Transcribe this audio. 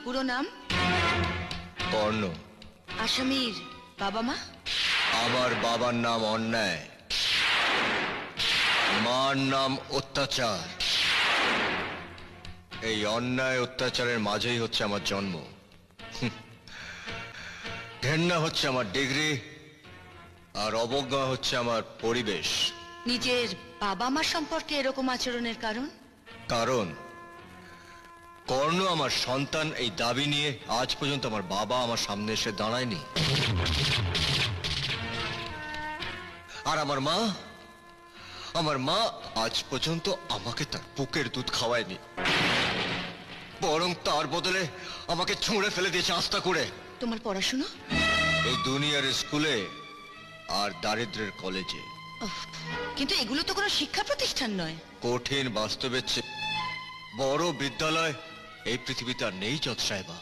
পুরো নাম? কর্ণ। আসামির বাবা মা? আমার বাবার নাম অন্যায়, মার নাম অত্যাচার। এই অন্যায় অত্যাচারের মাঝেই হচ্ছে আমার জন্ম। ঘেন্না হচ্ছে আমার ডিগ্রি, আর অবজ্ঞা হচ্ছে আমার পরিবেশ। নিজের বাবা মা সম্পর্কে এরকম আচরণের কারণ? কারণ কর্ণ আমার সন্তান এই দাবি নিয়ে আজ পর্যন্ত আমার বাবা আমার সামনে এসে দাঁড়ায়নি। আর আমার মা আজ পর্যন্ত আমাকে তার বুকের দুধ খাওয়ায়নি, বরং তার বদলে আমাকে ছুঁড়ে ফেলে দিয়েছে আস্তা করে। তোমার পড়াশোনা? এই দুনিয়ার স্কুলে আর দারিদ্রের কলেজে। কিন্তু এগুলো তো কোনো শিক্ষা প্রতিষ্ঠান নয়। কঠিন বাস্তবের চেয়ে বড় বিদ্যালয় এই পৃথিবীতে আর নেই, জজ সাহেবা।